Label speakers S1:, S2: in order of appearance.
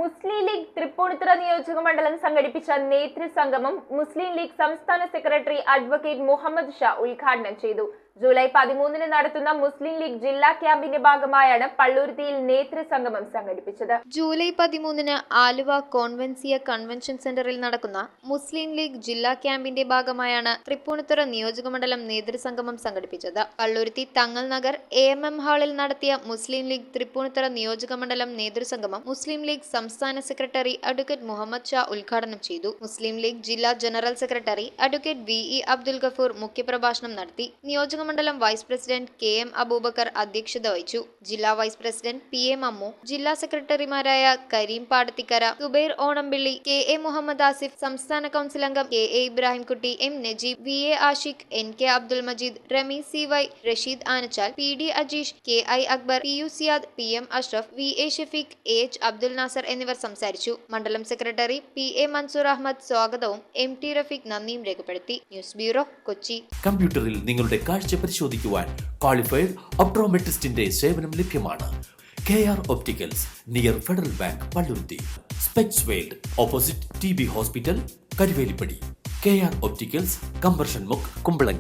S1: മുസ്ലിം league Tripunithura നിയോജക മണ്ഡലം സംഘടിപ്പിച്ച നേതൃസംഗമം മുസ്ലിം ലീഗ് സംസ്ഥാന സെക്രട്ടറി അഡ്വക്കേറ്റ് മുഹമ്മദ് ഷാ ഉദ്ഘാടനം ചെയ്തു. ജൂലൈ 13 നടത്തുന്ന മുസ്ലിം ലീഗ് ജില്ലാ ക്യാമ്പിന്റെ ഭാഗമായാണ് പള്ളുരുത്തിയിൽ നേതൃസംഗമം സംഘടിപ്പിച്ചത്.
S2: ജൂലൈ 13 ആലുവ കോൺവെൻസിയ കൺവെൻഷൻ സെന്ററിൽ നടക്കുന്ന മുസ്ലിം ലീഗ് ജില്ലാ ക്യാമ്പിന്റെ ഭാഗമായാണ് തൃപ്പൂണിത്തുറ നിയോജകമണ്ഡലം നേതൃസംഗമം സംഘടിപ്പിച്ചത്. പള്ളുരുത്തി തങ്ങൾ നഗർ AMM ഹാളിൽ നടത്തിയ മുസ്ലിം ലീഗ് തൃപ്പൂണിത്തുറ നിയോജകമണ്ഡലം നേതൃസംഗമം മുസ്ലിം ലീഗ് സംസ്ഥാന സെക്രട്ടറി അഡ്വക്കേറ്റ് മുഹമ്മദ് ഷാ ഉദ്ഘാടനം ചെയ്തു. മുസ്ലിം ലീഗ് ജില്ലാ general secretary advocate VE Abdul Gafoor മുഖ്യപ്രഭാഷണം നടത്തി. നിയോജകമണ്ഡലം വൈസ് പ്രസിഡന്റ് KM അബൂബക്കർ അധ്യക്ഷത വഹിച്ചു. ജില്ലാ വൈസ് പ്രസിഡന്റ് PA മമ്മു, ജില്ലാ സെക്രട്ടറിമാരായ കരീം പാടത്തിക്കര, സുബൈർ ഓണംപിള്ളി, KA മുഹമ്മദ് ആസിഫ്, സംസ്ഥാന കൗൺസിൽ അംഗം KA Ibrahimkutty, M Najeeb, VA Ashiq, NK Abdul Majeed, Ramees CY, Rasheed Anachal, PD Ajeesh, KI Akbar, PU Siyad, PM Ashraf, VA Shafeeq, AH Abdul Nasar എന്നിവർ സംസാരിച്ചു. മണ്ഡലം സെക്രട്ടറി PA മൻസൂർ അഹമ്മദ് സ്വാഗതവും MT റഫീഖ് നന്ദിയും രേഖപ്പെടുത്തി. News bureau, Kochi.
S3: കമ്പ്യൂട്ടറിൽ നിങ്ങളുടെ കാഴ്ച പരിശോധിക്കുവാൻ ക്വാളിഫൈഡ് ഒപ്ട്രോമെട്രിസ്റ്റിന്റെ സേവനം ലഭ്യമാണ്. KR opticals, near federal bank, Palluruthy. Specs world, opposite TB hospital, Karuvelippady. KR opticals, combustion മുക്ക്, കുമ്പളങ്ങി.